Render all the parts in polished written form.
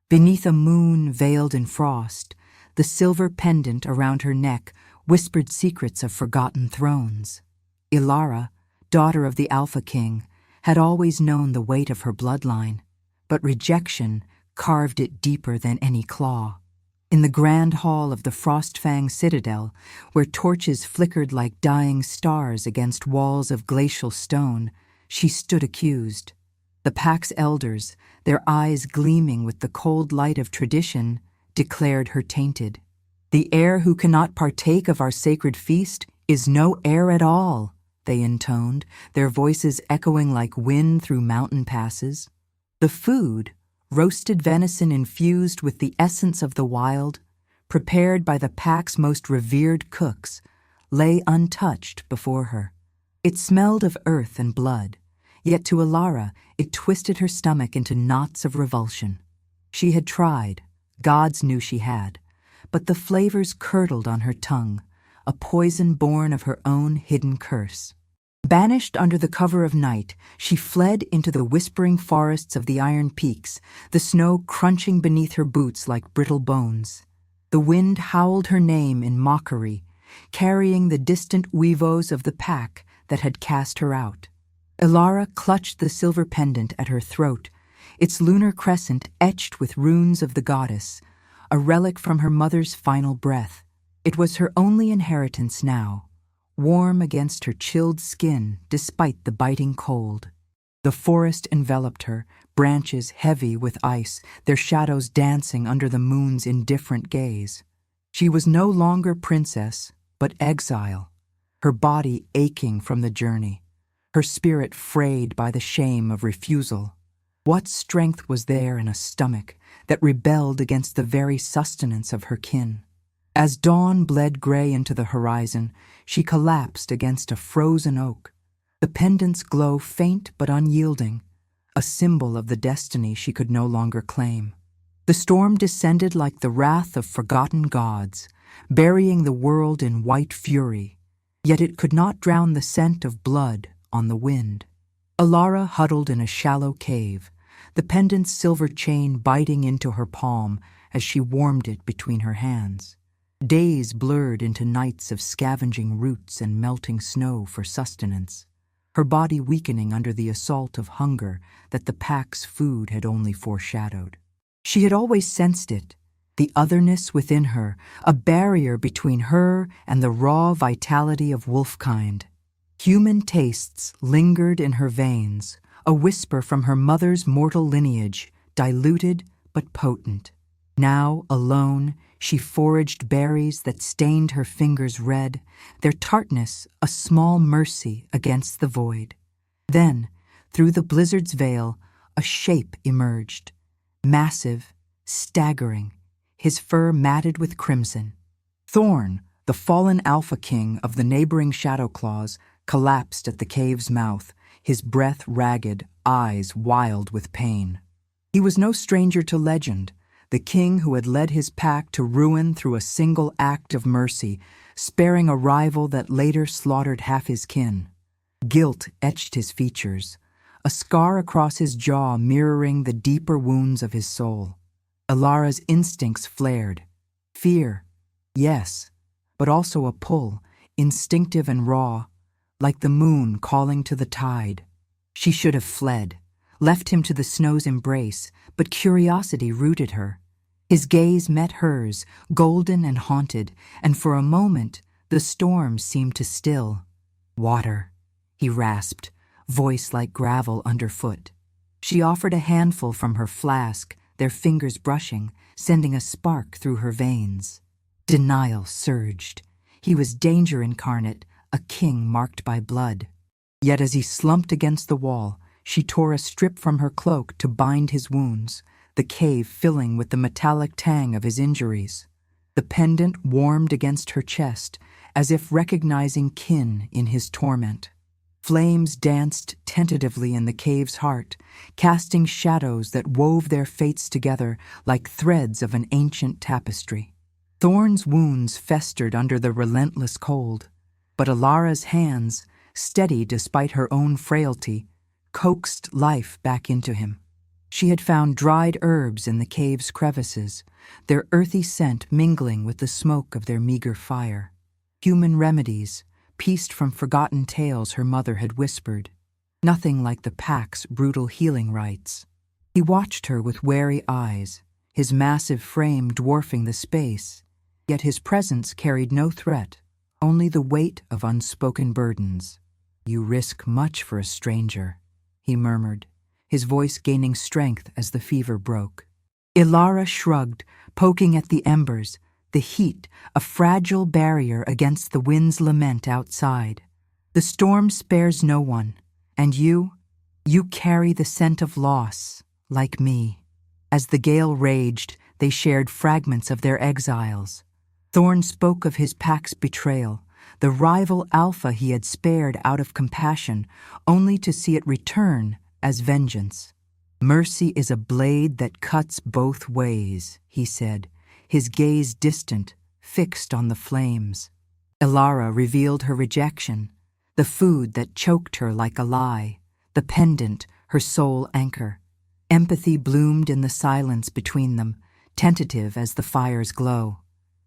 Beneath a moon veiled in frost, the silver pendant around her neck whispered secrets of forgotten thrones. Ilara, daughter of the Alpha King, had always known the weight of her bloodline, but rejection carved it deeper than any claw. In the grand hall of the Frostfang Citadel, where torches flickered like dying stars against walls of glacial stone, she stood accused. The pack's elders, their eyes gleaming with the cold light of tradition, declared her tainted. "The heir who cannot partake of our sacred feast is no heir at all," they intoned, their voices echoing like wind through mountain passes. The food, roasted venison infused with the essence of the wild, prepared by the pack's most revered cooks, lay untouched before her. It smelled of earth and blood, yet to Ilara it twisted her stomach into knots of revulsion. She had tried, gods knew she had, but the flavors curdled on her tongue, a poison born of her own hidden curse. Banished under the cover of night, she fled into the whispering forests of the Iron Peaks, the snow crunching beneath her boots like brittle bones. The wind howled her name in mockery, carrying the distant weavos of the pack that had cast her out. Ilara clutched the silver pendant at her throat, its lunar crescent etched with runes of the goddess, a relic from her mother's final breath. It was her only inheritance now, warm against her chilled skin despite the biting cold. The forest enveloped her, branches heavy with ice, their shadows dancing under the moon's indifferent gaze. She was no longer princess, but exile, her body aching from the journey, her spirit frayed by the shame of refusal. What strength was there in a stomach that rebelled against the very sustenance of her kin? As dawn bled gray into the horizon, she collapsed against a frozen oak, the pendant's glow faint but unyielding, a symbol of the destiny she could no longer claim. The storm descended like the wrath of forgotten gods, burying the world in white fury, yet it could not drown the scent of blood on the wind. Ilara huddled in a shallow cave, the pendant's silver chain biting into her palm as she warmed it between her hands. Days blurred into nights of scavenging roots and melting snow for sustenance, her body weakening under the assault of hunger that the pack's food had only foreshadowed. She had always sensed it, the otherness within her, a barrier between her and the raw vitality of wolfkind. Human tastes lingered in her veins, a whisper from her mother's mortal lineage, diluted but potent. Now, alone, she foraged berries that stained her fingers red, their tartness a small mercy against the void. Then, through the blizzard's veil, a shape emerged, massive, staggering, his fur matted with crimson. Thorn, the fallen Alpha King of the neighboring Shadow Claws, collapsed at the cave's mouth, his breath ragged, eyes wild with pain. He was no stranger to legend, the king who had led his pack to ruin through a single act of mercy, sparing a rival that later slaughtered half his kin. Guilt etched his features, a scar across his jaw mirroring the deeper wounds of his soul. Ilara's instincts flared. Fear, yes, but also a pull, instinctive and raw, like the moon calling to the tide. She should have fled, left him to the snow's embrace, but curiosity rooted her. His gaze met hers, golden and haunted, and for a moment the storm seemed to still. "Water," he rasped, voice like gravel underfoot. She offered a handful from her flask, their fingers brushing, sending a spark through her veins. Denial surged. He was danger incarnate, a king marked by blood. Yet as he slumped against the wall, she tore a strip from her cloak to bind his wounds, the cave filling with the metallic tang of his injuries. The pendant warmed against her chest, as if recognizing kin in his torment. Flames danced tentatively in the cave's heart, casting shadows that wove their fates together like threads of an ancient tapestry. Thorn's wounds festered under the relentless cold, but Ilara's hands, steady despite her own frailty, coaxed life back into him. She had found dried herbs in the cave's crevices, their earthy scent mingling with the smoke of their meager fire. Human remedies, pieced from forgotten tales her mother had whispered. Nothing like the pack's brutal healing rites. He watched her with wary eyes, his massive frame dwarfing the space, yet his presence carried no threat, only the weight of unspoken burdens. "You risk much for a stranger," he murmured, his voice gaining strength as the fever broke. Ilara shrugged, poking at the embers, the heat, a fragile barrier against the wind's lament outside. "The storm spares no one, and you carry the scent of loss, like me." As the gale raged, they shared fragments of their exiles. Thorn spoke of his pack's betrayal, the rival alpha he had spared out of compassion, only to see it return as vengeance. "Mercy is a blade that cuts both ways," he said, his gaze distant, fixed on the flames. Ilara revealed her rejection, the food that choked her like a lie, the pendant, her sole anchor. Empathy bloomed in the silence between them, tentative as the fire's glow.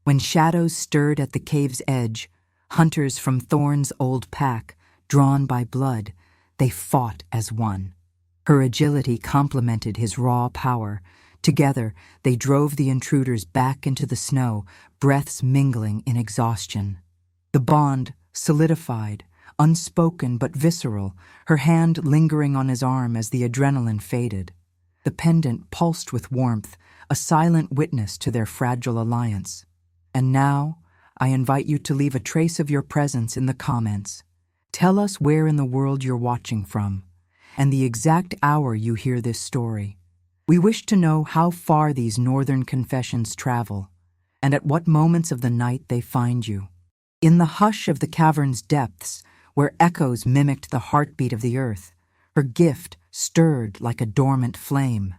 When shadows stirred at the cave's edge, hunters from Thorn's old pack, drawn by blood, they fought as one. Her agility complemented his raw power. Together, they drove the intruders back into the snow, breaths mingling in exhaustion. The bond solidified, unspoken but visceral, her hand lingering on his arm as the adrenaline faded. The pendant pulsed with warmth, a silent witness to their fragile alliance. And now, I invite you to leave a trace of your presence in the comments. Tell us where in the world you're watching from, and the exact hour you hear this story. We wish to know how far these northern confessions travel, and at what moments of the night they find you. In the hush of the cavern's depths, where echoes mimicked the heartbeat of the earth, her gift stirred like a dormant flame.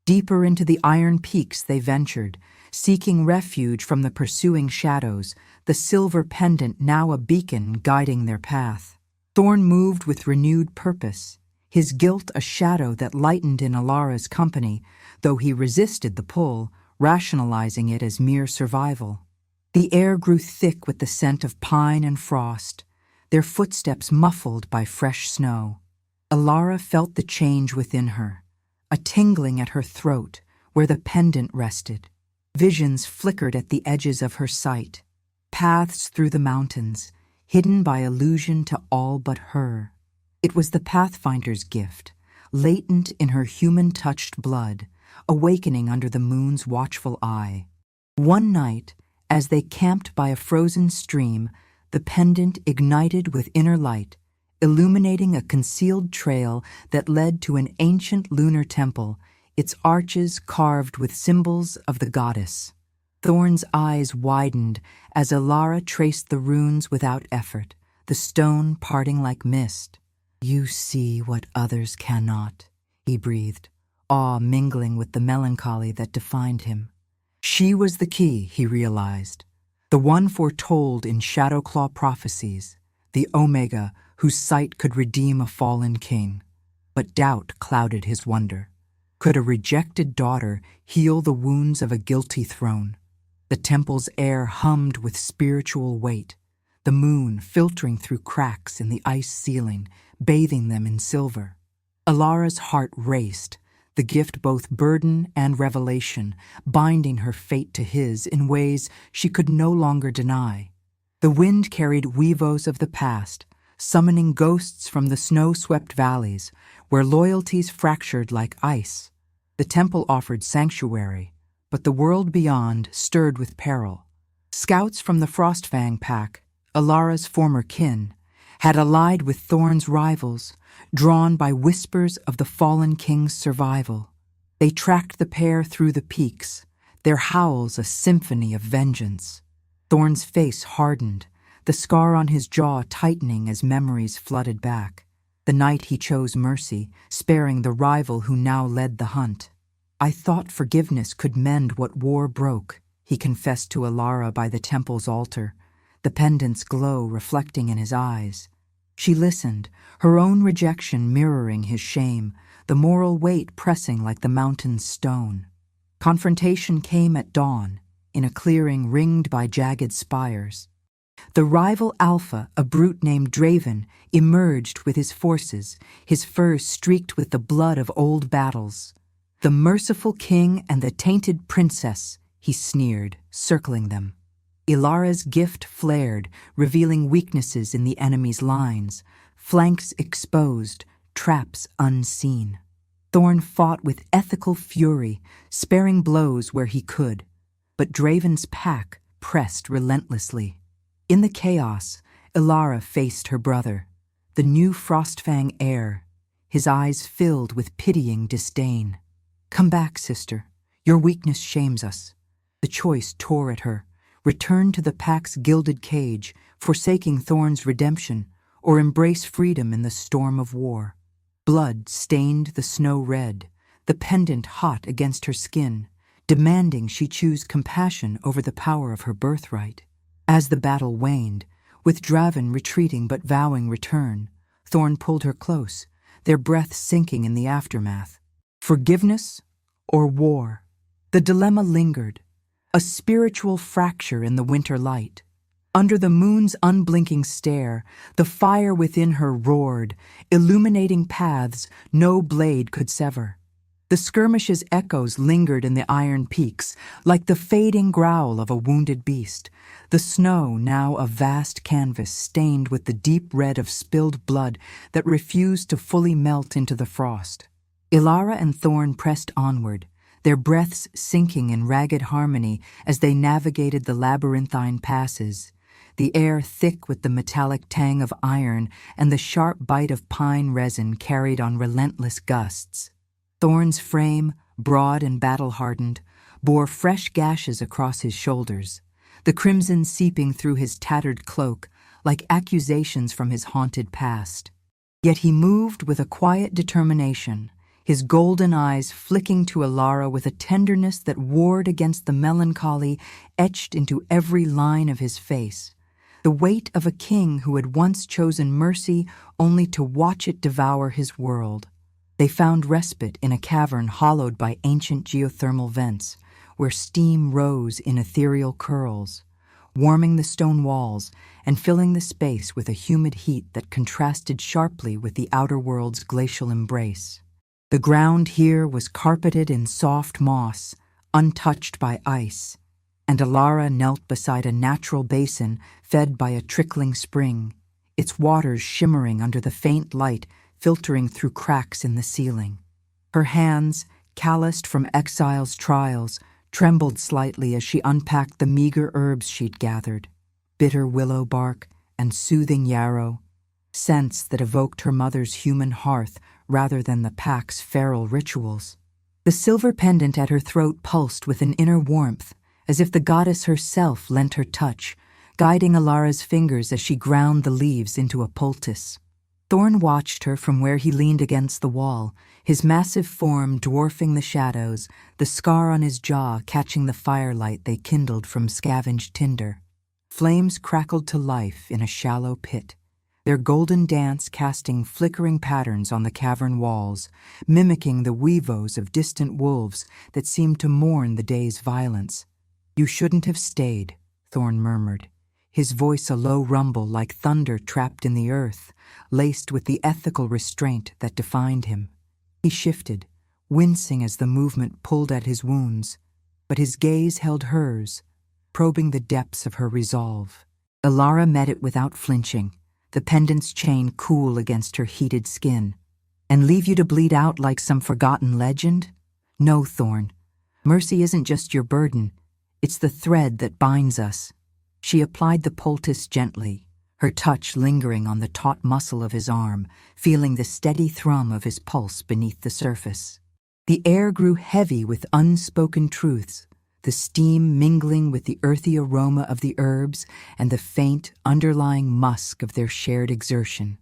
Deeper into the iron peaks they ventured, seeking refuge from the pursuing shadows, the silver pendant now a beacon guiding their path. Thorn moved with renewed purpose, his guilt a shadow that lightened in Ilara's company, though he resisted the pull, rationalizing it as mere survival. The air grew thick with the scent of pine and frost, their footsteps muffled by fresh snow. Ilara felt the change within her, a tingling at her throat where the pendant rested. Visions flickered at the edges of her sight, paths through the mountains, hidden by illusion to all but her. It was the Pathfinder's gift, latent in her human-touched blood, awakening under the moon's watchful eye. One night, as they camped by a frozen stream, the pendant ignited with inner light, illuminating a concealed trail that led to an ancient lunar temple, its arches carved with symbols of the goddess. Thorn's eyes widened as Ilara traced the runes without effort, the stone parting like mist. "You see what others cannot," he breathed, awe mingling with the melancholy that defined him. She was the key, he realized, the one foretold in Shadowclaw prophecies, the Omega whose sight could redeem a fallen king. But doubt clouded his wonder. Could a rejected daughter heal the wounds of a guilty throne? The temple's air hummed with spiritual weight, the moon filtering through cracks in the ice ceiling, bathing them in silver. Ilara's heart raced, the gift both burden and revelation, binding her fate to his in ways she could no longer deny. The wind carried weavos of the past, summoning ghosts from the snow-swept valleys, where loyalties fractured like ice. The temple offered sanctuary, but the world beyond stirred with peril. Scouts from the Frostfang pack, Ilara's former kin, had allied with Thorn's rivals, drawn by whispers of the fallen king's survival. They tracked the pair through the peaks, their howls a symphony of vengeance. Thorn's face hardened, the scar on his jaw tightening as memories flooded back. The night he chose mercy, sparing the rival who now led the hunt. "I thought forgiveness could mend what war broke," he confessed to Ilara by the temple's altar, the pendant's glow reflecting in his eyes. She listened, her own rejection mirroring his shame, the moral weight pressing like the mountain's stone. Confrontation came at dawn, in a clearing ringed by jagged spires. The rival Alpha, a brute named Draven, emerged with his forces, his fur streaked with the blood of old battles. "The merciful king and the tainted princess," he sneered, circling them. Ilara's gift flared, revealing weaknesses in the enemy's lines, flanks exposed, traps unseen. Thorn fought with ethical fury, sparing blows where he could, but Draven's pack pressed relentlessly. In the chaos, Ilara faced her brother, the new Frostfang heir, his eyes filled with pitying disdain. "Come back, sister. Your weakness shames us." The choice tore at her: return to the pack's gilded cage, forsaking Thorn's redemption, or embrace freedom in the storm of war. Blood stained the snow red, the pendant hot against her skin, demanding she choose compassion over the power of her birthright. As the battle waned, with Draven retreating but vowing return, Thorn pulled her close, their breaths sinking in the aftermath. Forgiveness or war? The dilemma lingered, a spiritual fracture in the winter light. Under the moon's unblinking stare, the fire within her roared, illuminating paths no blade could sever. The skirmish's echoes lingered in the iron peaks, like the fading growl of a wounded beast, the snow now a vast canvas stained with the deep red of spilled blood that refused to fully melt into the frost. Ilara and Thorn pressed onward, their breaths sinking in ragged harmony as they navigated the labyrinthine passes, the air thick with the metallic tang of iron and the sharp bite of pine resin carried on relentless gusts. Thorn's frame, broad and battle-hardened, bore fresh gashes across his shoulders, the crimson seeping through his tattered cloak like accusations from his haunted past. Yet he moved with a quiet determination, his golden eyes flicking to Ilara with a tenderness that warred against the melancholy etched into every line of his face, the weight of a king who had once chosen mercy only to watch it devour his world. They found respite in a cavern hollowed by ancient geothermal vents, where steam rose in ethereal curls, warming the stone walls and filling the space with a humid heat that contrasted sharply with the outer world's glacial embrace. The ground here was carpeted in soft moss, untouched by ice, and Ilara knelt beside a natural basin fed by a trickling spring, its waters shimmering under the faint light filtering through cracks in the ceiling. Her hands, calloused from exile's trials, trembled slightly as she unpacked the meager herbs she'd gathered, bitter willow bark and soothing yarrow, scents that evoked her mother's human hearth rather than the pack's feral rituals. The silver pendant at her throat pulsed with an inner warmth, as if the goddess herself lent her touch, guiding Ilara's fingers as she ground the leaves into a poultice. Thorn watched her from where he leaned against the wall, his massive form dwarfing the shadows, the scar on his jaw catching the firelight they kindled from scavenged tinder. Flames crackled to life in a shallow pit, their golden dance casting flickering patterns on the cavern walls, mimicking the weavos of distant wolves that seemed to mourn the day's violence. "You shouldn't have stayed," Thorn murmured, his voice a low rumble like thunder trapped in the earth, laced with the ethical restraint that defined him. He shifted, wincing as the movement pulled at his wounds, but his gaze held hers, probing the depths of her resolve. Ilara met it without flinching, the pendant's chain cool against her heated skin. "And leave you to bleed out like some forgotten legend? No, Thorn. Mercy isn't just your burden. It's the thread that binds us." She applied the poultice gently, her touch lingering on the taut muscle of his arm, feeling the steady thrum of his pulse beneath the surface. The air grew heavy with unspoken truths, the steam mingling with the earthy aroma of the herbs and the faint, underlying musk of their shared exertion.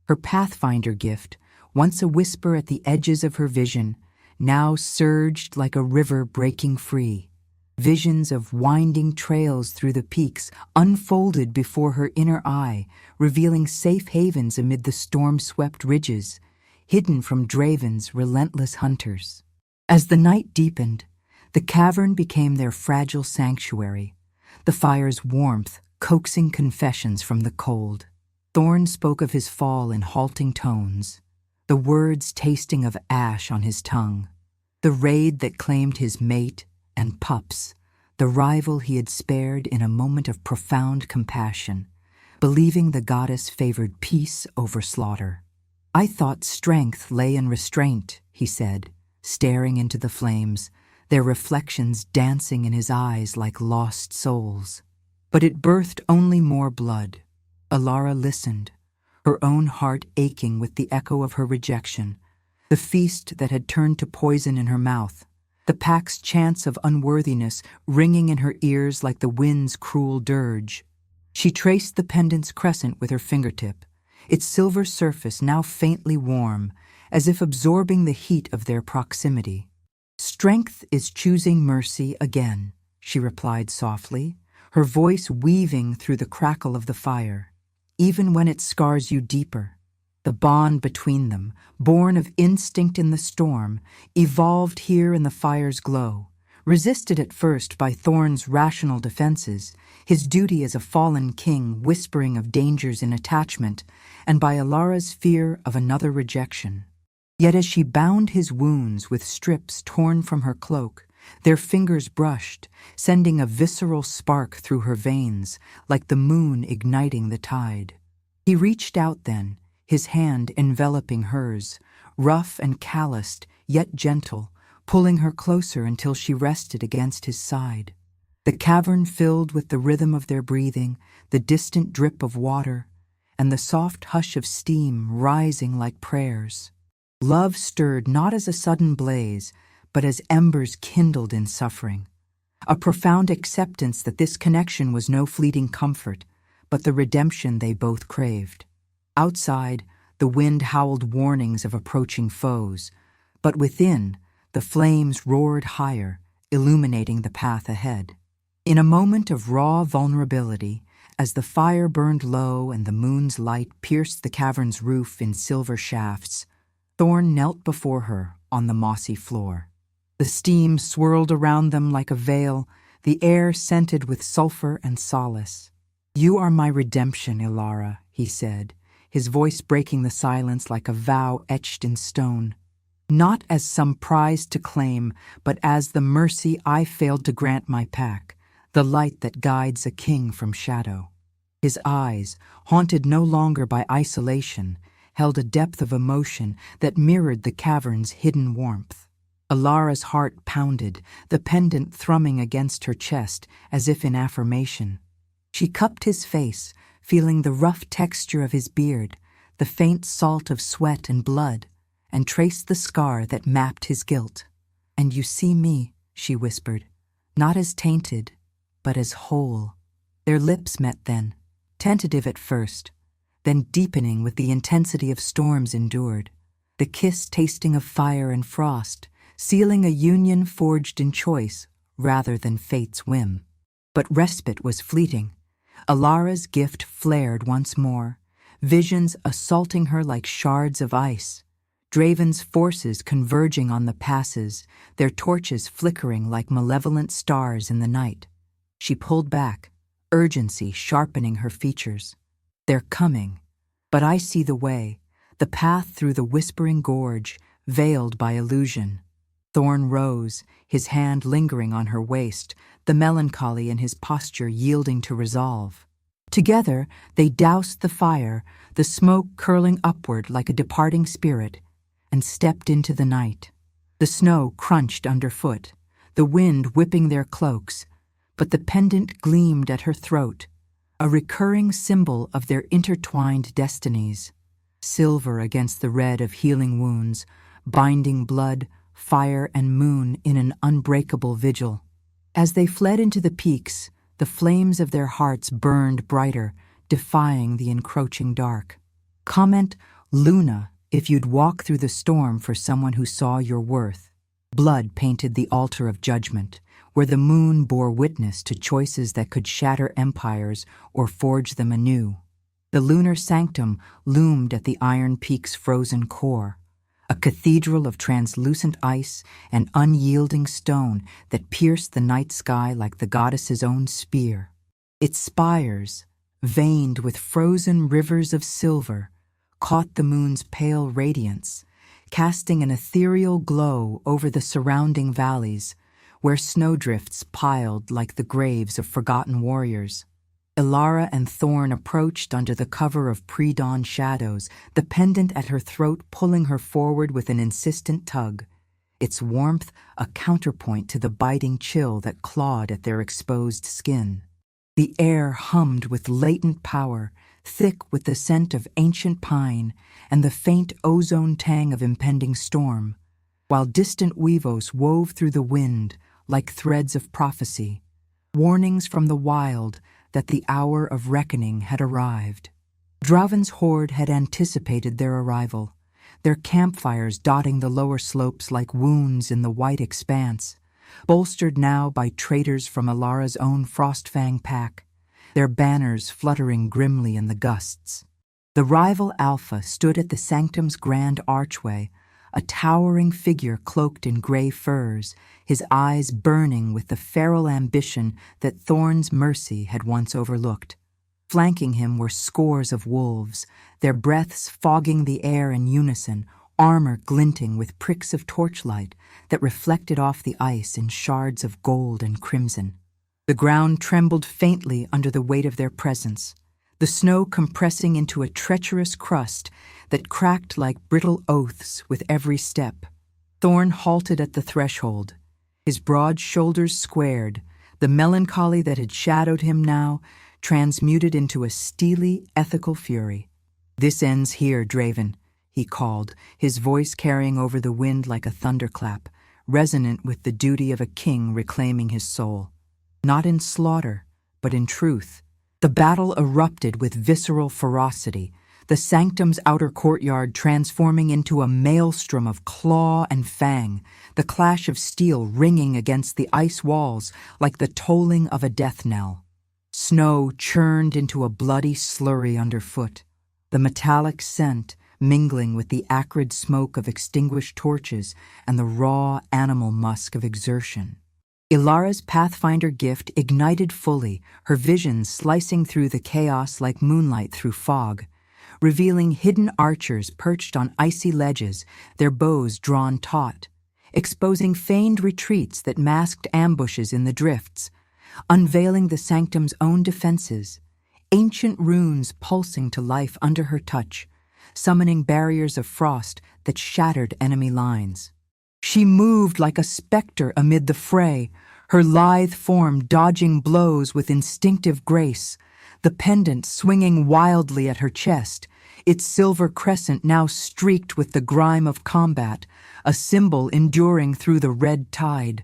Her Pathfinder gift, once a whisper at the edges of her vision, now surged like a river breaking free. Visions of winding trails through the peaks unfolded before her inner eye, revealing safe havens amid the storm-swept ridges, hidden from Draven's relentless hunters. As the night deepened, the cavern became their fragile sanctuary, the fire's warmth coaxing confessions from the cold. Thorn spoke of his fall in halting tones, the words tasting of ash on his tongue, the raid that claimed his mate and pups, the rival he had spared in a moment of profound compassion, believing the goddess favored peace over slaughter. "I thought strength lay in restraint," he said, staring into the flames, their reflections dancing in his eyes like lost souls. But it birthed only more blood. Alara listened, her own heart aching with the echo of her rejection, the feast that had turned to poison in her mouth, the pack's chants of unworthiness ringing in her ears like the wind's cruel dirge. She traced the pendant's crescent with her fingertip, its silver surface now faintly warm, as if absorbing the heat of their proximity. "Strength is choosing mercy again," she replied softly, her voice weaving through the crackle of the fire. "Even when it scars you deeper." The bond between them, born of instinct in the storm, evolved here in the fire's glow, resisted at first by Thorn's rational defenses, his duty as a fallen king whispering of dangers in attachment, and by Alara's fear of another rejection. Yet as she bound his wounds with strips torn from her cloak, their fingers brushed, sending a visceral spark through her veins, like the moon igniting the tide. He reached out then, his hand enveloping hers, rough and calloused, yet gentle, pulling her closer until she rested against his side. The cavern filled with the rhythm of their breathing, the distant drip of water, and the soft hush of steam rising like prayers. Love stirred not as a sudden blaze, but as embers kindled in suffering. A profound acceptance that this connection was no fleeting comfort, but the redemption they both craved. Outside, the wind howled warnings of approaching foes, but within, the flames roared higher, illuminating the path ahead. In a moment of raw vulnerability, as the fire burned low and the moon's light pierced the cavern's roof in silver shafts, Thorn knelt before her on the mossy floor. The steam swirled around them like a veil, the air scented with sulfur and solace. "You are my redemption, Ilara," he said, his voice breaking the silence like a vow etched in stone. "Not as some prize to claim, but as the mercy I failed to grant my pack, the light that guides a king from shadow." His eyes, haunted no longer by isolation, held a depth of emotion that mirrored the cavern's hidden warmth. Alara's heart pounded, the pendant thrumming against her chest as if in affirmation. She cupped his face, feeling the rough texture of his beard, the faint salt of sweat and blood, and traced the scar that mapped his guilt. "And you see me," she whispered, "not as tainted, but as whole." Their lips met then, tentative at first, then deepening with the intensity of storms endured, the kiss tasting of fire and frost, sealing a union forged in choice rather than fate's whim. But respite was fleeting. Alara's gift flared once more, visions assaulting her like shards of ice, Draven's forces converging on the passes, their torches flickering like malevolent stars in the night. She pulled back, urgency sharpening her features. "They're coming, but I see the way, the path through the whispering gorge, veiled by illusion." Thorn rose, his hand lingering on her waist, the melancholy in his posture yielding to resolve. Together, they doused the fire, the smoke curling upward like a departing spirit, and stepped into the night. The snow crunched underfoot, the wind whipping their cloaks, but the pendant gleamed at her throat, a recurring symbol of their intertwined destinies, silver against the red of healing wounds, binding blood, fire, and moon in an unbreakable vigil. As they fled into the peaks, the flames of their hearts burned brighter, defying the encroaching dark. Comment Luna if you'd walk through the storm for someone who saw your worth. Blood painted the altar of judgment, where the moon bore witness to choices that could shatter empires or forge them anew. The lunar sanctum loomed at the Iron Peak's frozen core, a cathedral of translucent ice and unyielding stone that pierced the night sky like the goddess's own spear. Its spires, veined with frozen rivers of silver, caught the moon's pale radiance, casting an ethereal glow over the surrounding valleys, where snowdrifts piled like the graves of forgotten warriors. Ilara and Thorn approached under the cover of pre-dawn shadows, the pendant at her throat pulling her forward with an insistent tug, its warmth a counterpoint to the biting chill that clawed at their exposed skin. The air hummed with latent power, thick with the scent of ancient pine and the faint ozone tang of impending storm, while distant weavos wove through the wind like threads of prophecy, warnings from the wild that the hour of reckoning had arrived. Draven's horde had anticipated their arrival, their campfires dotting the lower slopes like wounds in the white expanse, bolstered now by traitors from Ilara's own Frostfang pack, their banners fluttering grimly in the gusts. The rival Alpha stood at the sanctum's grand archway, a towering figure cloaked in gray furs, his eyes burning with the feral ambition that Thorn's mercy had once overlooked. Flanking him were scores of wolves, their breaths fogging the air in unison, armor glinting with pricks of torchlight that reflected off the ice in shards of gold and crimson. The ground trembled faintly under the weight of their presence, the snow compressing into a treacherous crust that cracked like brittle oaths with every step. Thorn halted at the threshold, his broad shoulders squared, the melancholy that had shadowed him now transmuted into a steely, ethical fury. "This ends here, Draven," he called, his voice carrying over the wind like a thunderclap, resonant with the duty of a king reclaiming his soul. Not in slaughter, but in truth. The battle erupted with visceral ferocity, the sanctum's outer courtyard transforming into a maelstrom of claw and fang, the clash of steel ringing against the ice walls like the tolling of a death knell. Snow churned into a bloody slurry underfoot, the metallic scent mingling with the acrid smoke of extinguished torches and the raw animal musk of exertion. Ilara's Pathfinder gift ignited fully, her vision slicing through the chaos like moonlight through fog, revealing hidden archers perched on icy ledges, their bows drawn taut, exposing feigned retreats that masked ambushes in the drifts, unveiling the sanctum's own defenses, ancient runes pulsing to life under her touch, summoning barriers of frost that shattered enemy lines. She moved like a specter amid the fray, her lithe form dodging blows with instinctive grace, the pendant swinging wildly at her chest, its silver crescent now streaked with the grime of combat, a symbol enduring through the red tide.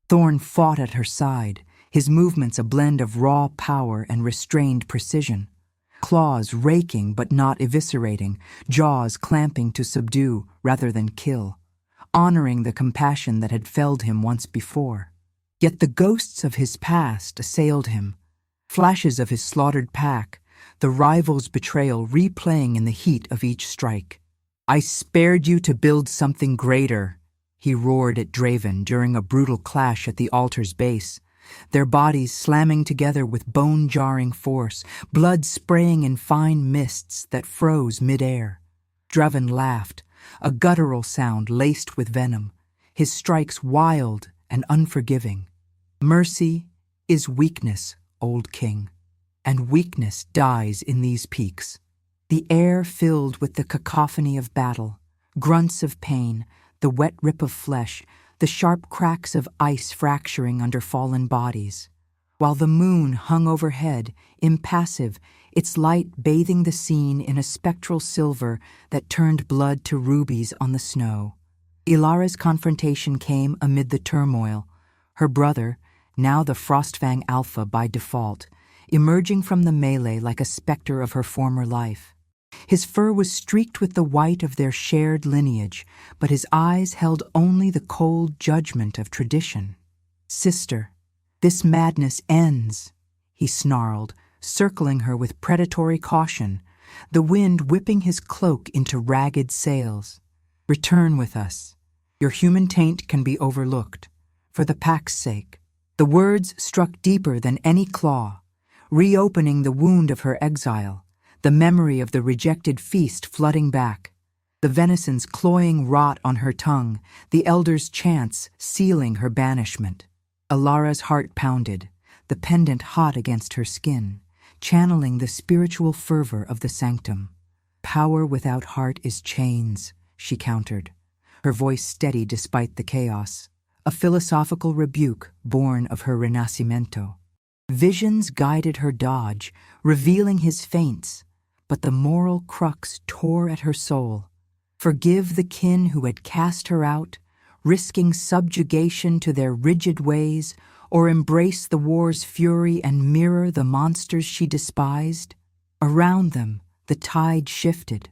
Thorn fought at her side, his movements a blend of raw power and restrained precision. Claws raking but not eviscerating, jaws clamping to subdue rather than kill, honoring the compassion that had felled him once before. Yet the ghosts of his past assailed him, flashes of his slaughtered pack, the rival's betrayal replaying in the heat of each strike. "I spared you to build something greater," he roared at Draven during a brutal clash at the altar's base, their bodies slamming together with bone-jarring force, blood spraying in fine mists that froze mid-air. Draven laughed, a guttural sound laced with venom, his strikes wild and unforgiving. "Mercy is weakness, old king, and weakness dies in these peaks." The air filled with the cacophony of battle, grunts of pain, the wet rip of flesh, the sharp cracks of ice fracturing under fallen bodies, while the moon hung overhead, impassive, its light bathing the scene in a spectral silver that turned blood to rubies on the snow. Ilara's confrontation came amid the turmoil, her brother, now the Frostfang Alpha by default, emerging from the melee like a specter of her former life. His fur was streaked with the white of their shared lineage, but his eyes held only the cold judgment of tradition. "Sister, this madness ends," he snarled, circling her with predatory caution, the wind whipping his cloak into ragged sails. Return with us. Your human taint can be overlooked. For the pack's sake. The words struck deeper than any claw, reopening the wound of her exile, the memory of the rejected feast flooding back, the venison's cloying rot on her tongue, the elder's chants sealing her banishment. Ilara's heart pounded, the pendant hot against her skin, channeling the spiritual fervor of the sanctum. Power without heart is chains, she countered, her voice steady despite the chaos, a philosophical rebuke born of her Renascimento. Visions guided her dodge, revealing his feints, but the moral crux tore at her soul. Forgive the kin who had cast her out, risking subjugation to their rigid ways, or embrace the war's fury and mirror the monsters she despised? Around them, the tide shifted.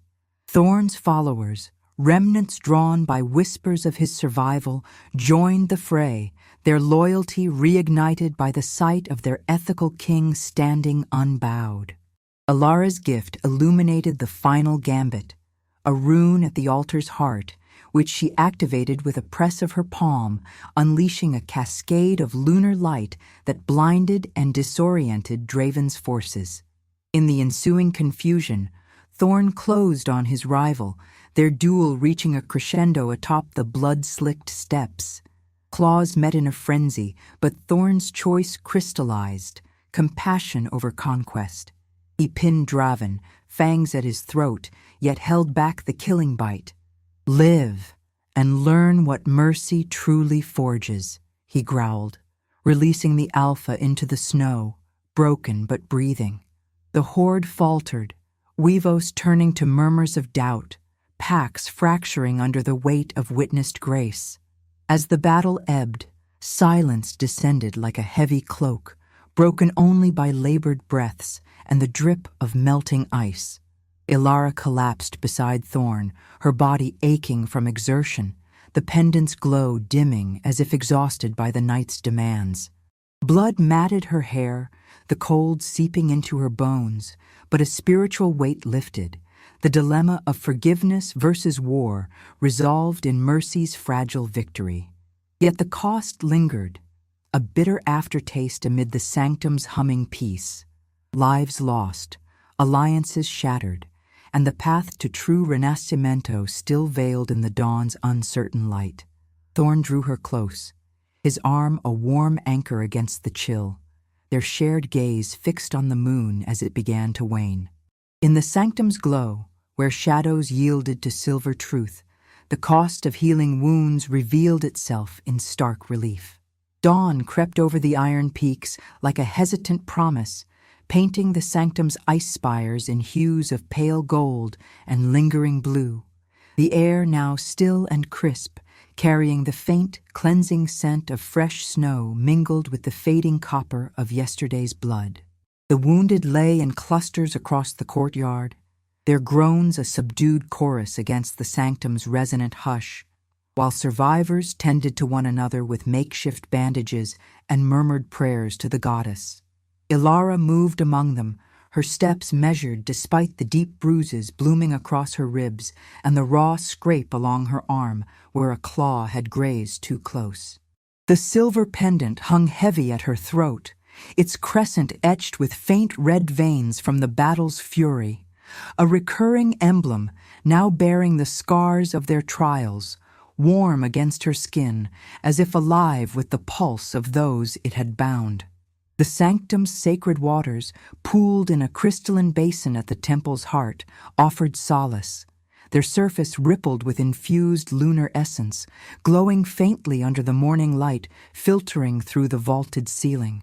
Thorn's followers, remnants drawn by whispers of his survival, joined the fray, their loyalty reignited by the sight of their ethical king standing unbowed. Ilara's gift illuminated the final gambit, a rune at the altar's heart, which she activated with a press of her palm, unleashing a cascade of lunar light that blinded and disoriented Draven's forces. In the ensuing confusion, Thorn closed on his rival, their duel reaching a crescendo atop the blood-slicked steps. Claws met in a frenzy, but Thorn's choice crystallized, compassion over conquest. He pinned Draven, fangs at his throat, yet held back the killing bite. "Live, and learn what mercy truly forges," he growled, releasing the Alpha into the snow, broken but breathing. The horde faltered, Weavos turning to murmurs of doubt, packs fracturing under the weight of witnessed grace. As the battle ebbed, silence descended like a heavy cloak, broken only by labored breaths and the drip of melting ice. Ilara collapsed beside Thorn, her body aching from exertion, the pendant's glow dimming as if exhausted by the night's demands. Blood matted her hair, the cold seeping into her bones, but a spiritual weight lifted, the dilemma of forgiveness versus war resolved in mercy's fragile victory. Yet the cost lingered, a bitter aftertaste amid the sanctum's humming peace. Lives lost, alliances shattered, and the path to true Renascimento still veiled in the dawn's uncertain light. Thorn drew her close, his arm a warm anchor against the chill, their shared gaze fixed on the moon as it began to wane. In the sanctum's glow, where shadows yielded to silver truth, the cost of healing wounds revealed itself in stark relief. Dawn crept over the iron peaks like a hesitant promise, painting the sanctum's ice spires in hues of pale gold and lingering blue. The air now still and crisp, carrying the faint, cleansing scent of fresh snow mingled with the fading copper of yesterday's blood. The wounded lay in clusters across the courtyard, their groans a subdued chorus against the sanctum's resonant hush, while survivors tended to one another with makeshift bandages and murmured prayers to the goddess. Ilara moved among them, her steps measured despite the deep bruises blooming across her ribs and the raw scrape along her arm where a claw had grazed too close. The silver pendant hung heavy at her throat, its crescent etched with faint red veins from the battle's fury, a recurring emblem now bearing the scars of their trials, warm against her skin, as if alive with the pulse of those it had bound. The sanctum's sacred waters, pooled in a crystalline basin at the temple's heart, offered solace. Their surface rippled with infused lunar essence, glowing faintly under the morning light filtering through the vaulted ceiling.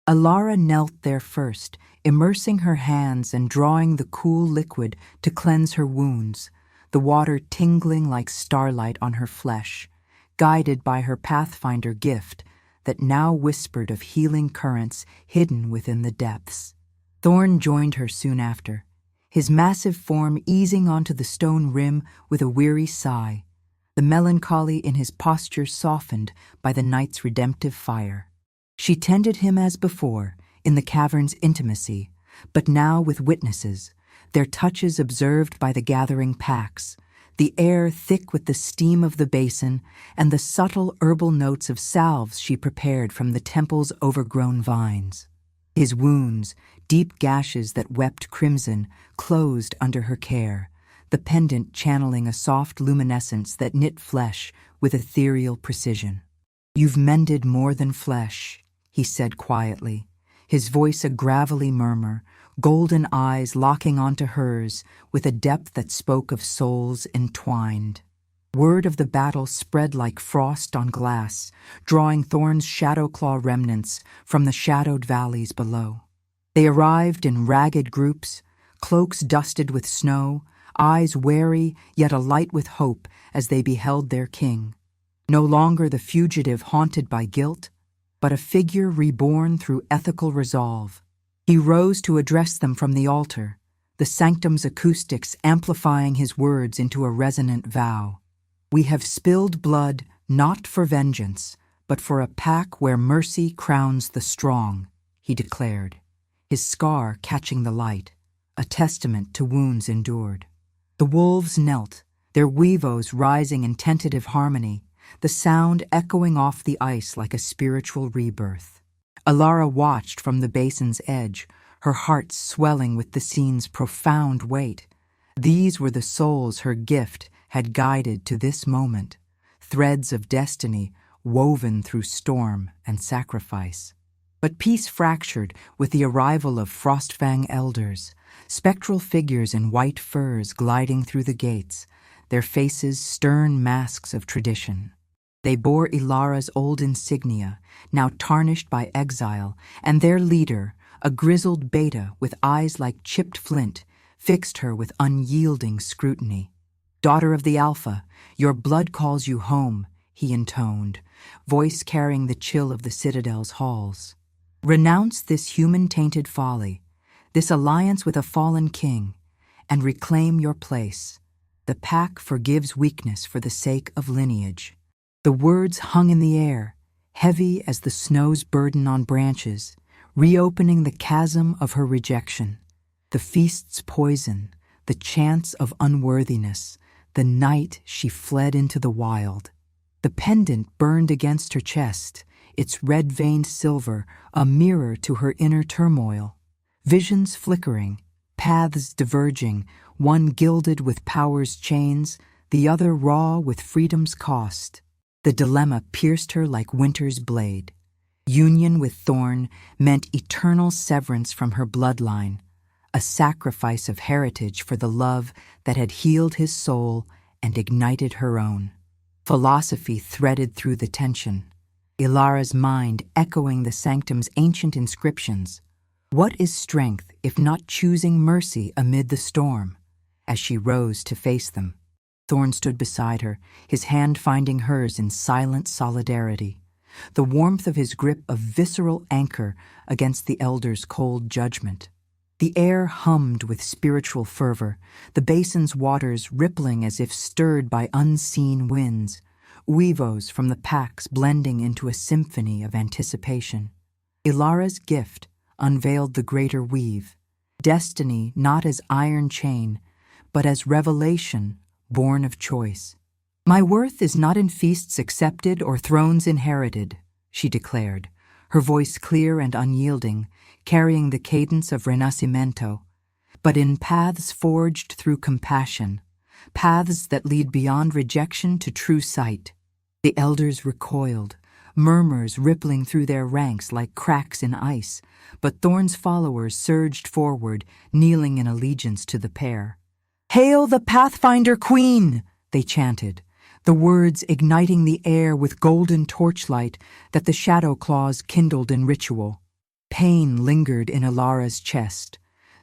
Ilara knelt there first, immersing her hands and drawing the cool liquid to cleanse her wounds, the water tingling like starlight on her flesh, guided by her Pathfinder gift that now whispered of healing currents hidden within the depths. Thorn joined her soon after, his massive form easing onto the stone rim with a weary sigh, the melancholy in his posture softened by the night's redemptive fire. She tended him as before, in the cavern's intimacy, but now with witnesses, their touches observed by the gathering packs, the air thick with the steam of the basin and the subtle herbal notes of salves she prepared from the temple's overgrown vines. His wounds, deep gashes that wept crimson, closed under her care, the pendant channeling a soft luminescence that knit flesh with ethereal precision. "You've mended more than flesh," he said quietly, his voice a gravelly murmur, golden eyes locking onto hers with a depth that spoke of souls entwined. Word of the battle spread like frost on glass, drawing Thorn's shadow claw remnants from the shadowed valleys below. They arrived in ragged groups, cloaks dusted with snow, eyes wary yet alight with hope as they beheld their king. No longer the fugitive haunted by guilt, but a figure reborn through ethical resolve. He rose to address them from the altar, the sanctum's acoustics amplifying his words into a resonant vow. "We have spilled blood not for vengeance, but for a pack where mercy crowns the strong," he declared, his scar catching the light, a testament to wounds endured. The wolves knelt, their weavos rising in tentative harmony, the sound echoing off the ice like a spiritual rebirth. Ilara watched from the basin's edge, her heart swelling with the scene's profound weight. These were the souls her gift had guided to this moment, threads of destiny woven through storm and sacrifice. But peace fractured with the arrival of Frostfang elders, spectral figures in white furs gliding through the gates, their faces stern masks of tradition. They bore Ilara's old insignia, now tarnished by exile, and their leader, a grizzled beta with eyes like chipped flint, fixed her with unyielding scrutiny. "Daughter of the Alpha, your blood calls you home," he intoned, voice carrying the chill of the Citadel's halls. "Renounce this human-tainted folly, this alliance with a fallen king, and reclaim your place. The pack forgives weakness for the sake of lineage." The words hung in the air, heavy as the snow's burden on branches, reopening the chasm of her rejection. The feast's poison, the chance of unworthiness, the night she fled into the wild. The pendant burned against her chest, its red-veined silver a mirror to her inner turmoil. Visions flickering, paths diverging, one gilded with power's chains, the other raw with freedom's cost. The dilemma pierced her like winter's blade. Union with Thorn meant eternal severance from her bloodline, a sacrifice of heritage for the love that had healed his soul and ignited her own. Philosophy threaded through the tension, Ilara's mind echoing the sanctum's ancient inscriptions. What is strength if not choosing mercy amid the storm? As she rose to face them, Thorn stood beside her, his hand finding hers in silent solidarity, the warmth of his grip a visceral anchor against the elder's cold judgment. The air hummed with spiritual fervor, the basin's waters rippling as if stirred by unseen winds, weavos from the packs blending into a symphony of anticipation. Ilara's gift unveiled the greater weave, destiny not as iron chain, but as revelation born of choice. "My worth is not in feasts accepted or thrones inherited," she declared, her voice clear and unyielding, carrying the cadence of Renascimento, "but in paths forged through compassion, paths that lead beyond rejection to true sight." The elders recoiled, murmurs rippling through their ranks like cracks in ice, but Thorn's followers surged forward, kneeling in allegiance to the pair. "Hail the Pathfinder Queen!" they chanted, the words igniting the air with golden torchlight that the shadow claws kindled in ritual. Pain lingered in Ilara's chest,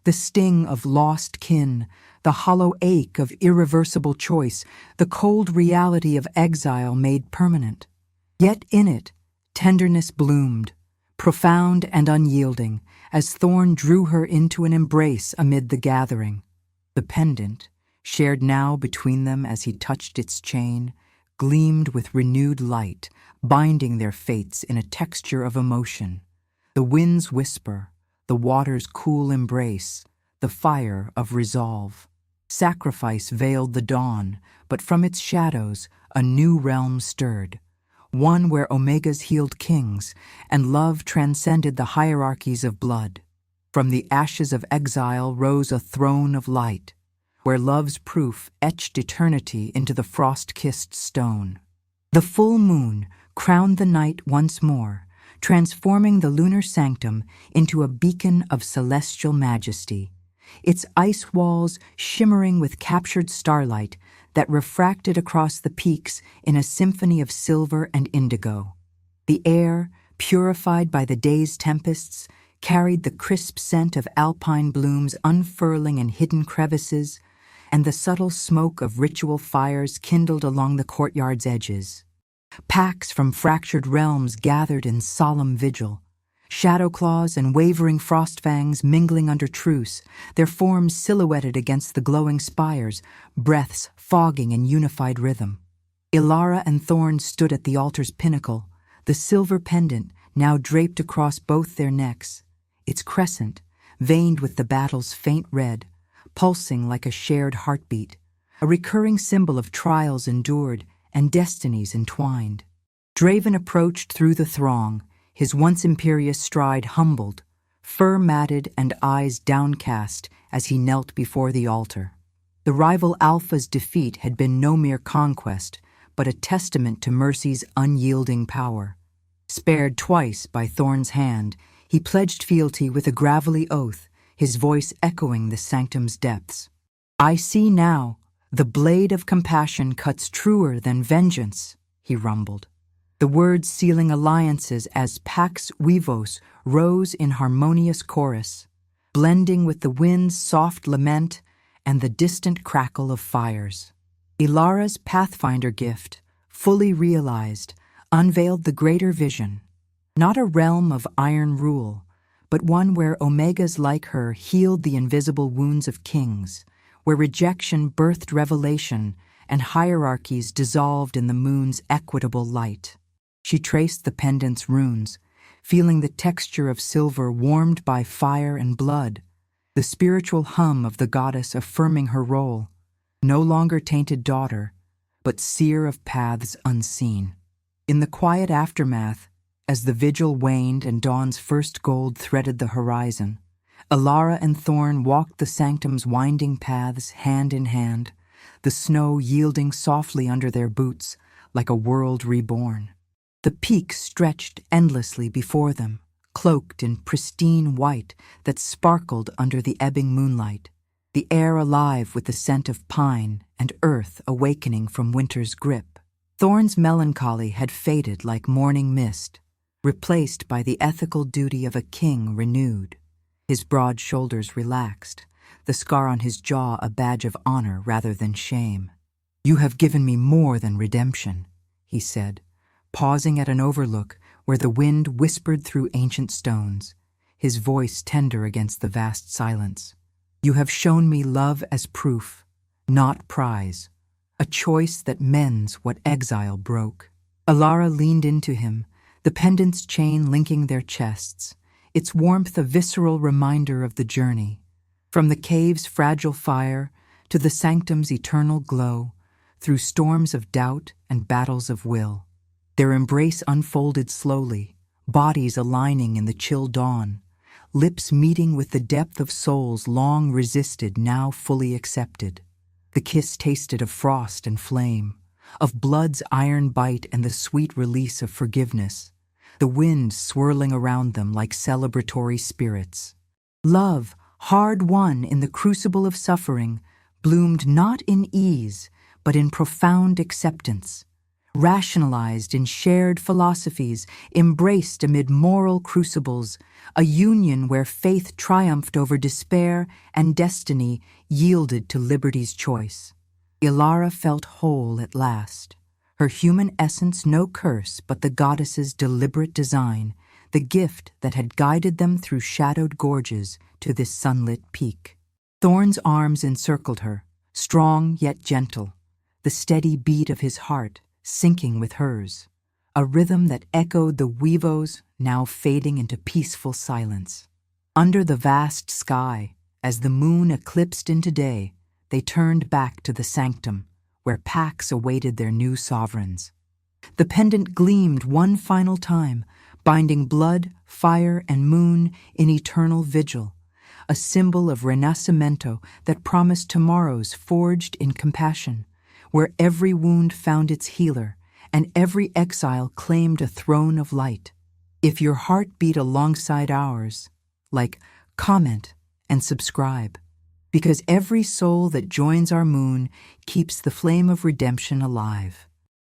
the sting of lost kin, the hollow ache of irreversible choice, the cold reality of exile made permanent. Yet in it, tenderness bloomed, profound and unyielding, as Thorn drew her into an embrace amid the gathering. The pendant, shared now between them as he touched its chain, gleamed with renewed light, binding their fates in a texture of emotion. The wind's whisper, the water's cool embrace, the fire of resolve. Sacrifice veiled the dawn, but from its shadows a new realm stirred, one where omegas healed kings and love transcended the hierarchies of blood. From the ashes of exile rose a throne of light, where love's proof etched eternity into the frost-kissed stone. The full moon crowned the night once more, transforming the lunar sanctum into a beacon of celestial majesty, its ice walls shimmering with captured starlight that refracted across the peaks in a symphony of silver and indigo. The air, purified by the day's tempests, carried the crisp scent of alpine blooms unfurling in hidden crevices, and the subtle smoke of ritual fires kindled along the courtyard's edges. Packs from fractured realms gathered in solemn vigil, shadow claws and wavering frostfangs mingling under truce, their forms silhouetted against the glowing spires, breaths fogging in unified rhythm. Ilara and Thorn stood at the altar's pinnacle, the silver pendant now draped across both their necks, its crescent, veined with the battle's faint red, pulsing like a shared heartbeat, a recurring symbol of trials endured and destinies entwined. Draven approached through the throng, his once imperious stride humbled, fur matted and eyes downcast as he knelt before the altar. The rival Alpha's defeat had been no mere conquest, but a testament to Mercy's unyielding power. Spared twice by Thorn's hand, he pledged fealty with a gravelly oath, his voice echoing the sanctum's depths. "I see now, the blade of compassion cuts truer than vengeance," he rumbled, the words sealing alliances as Pax Vivos rose in harmonious chorus, blending with the wind's soft lament and the distant crackle of fires. Ilara's Pathfinder gift, fully realized, unveiled the greater vision, not a realm of iron rule, but one where omegas like her healed the invisible wounds of kings, where rejection birthed revelation and hierarchies dissolved in the moon's equitable light. She traced the pendant's runes, feeling the texture of silver warmed by fire and blood, the spiritual hum of the goddess affirming her role, no longer tainted daughter, but seer of paths unseen. In the quiet aftermath, as the vigil waned and dawn's first gold threaded the horizon, Ilara and Thorn walked the sanctum's winding paths hand in hand, the snow yielding softly under their boots like a world reborn. The peaks stretched endlessly before them, cloaked in pristine white that sparkled under the ebbing moonlight, the air alive with the scent of pine and earth awakening from winter's grip. Thorn's melancholy had faded like morning mist, replaced by the ethical duty of a king renewed. His broad shoulders relaxed, the scar on his jaw a badge of honor rather than shame. "You have given me more than redemption," he said, pausing at an overlook where the wind whispered through ancient stones, his voice tender against the vast silence. "You have shown me love as proof, not prize, a choice that mends what exile broke." Ilara leaned into him, the pendant's chain linking their chests, its warmth a visceral reminder of the journey. From the cave's fragile fire to the sanctum's eternal glow, through storms of doubt and battles of will. Their embrace unfolded slowly, bodies aligning in the chill dawn, lips meeting with the depth of souls long resisted now fully accepted. The kiss tasted of frost and flame, of blood's iron bite and the sweet release of forgiveness, the wind swirling around them like celebratory spirits. Love, hard won in the crucible of suffering, bloomed not in ease, but in profound acceptance, rationalized in shared philosophies, embraced amid moral crucibles, a union where faith triumphed over despair and destiny yielded to liberty's choice. Ilara felt whole at last, her human essence no curse but the goddess's deliberate design, the gift that had guided them through shadowed gorges to this sunlit peak. Thorn's arms encircled her, strong yet gentle, the steady beat of his heart syncing with hers, a rhythm that echoed the Vivos now fading into peaceful silence. Under the vast sky, as the moon eclipsed into day, they turned back to the sanctum, where Pax awaited their new sovereigns. The pendant gleamed one final time, binding blood, fire, and moon in eternal vigil, a symbol of renascimento that promised tomorrows forged in compassion, where every wound found its healer, and every exile claimed a throne of light. If your heart beat alongside ours, comment, and subscribe, because every soul that joins our moon keeps the flame of redemption alive.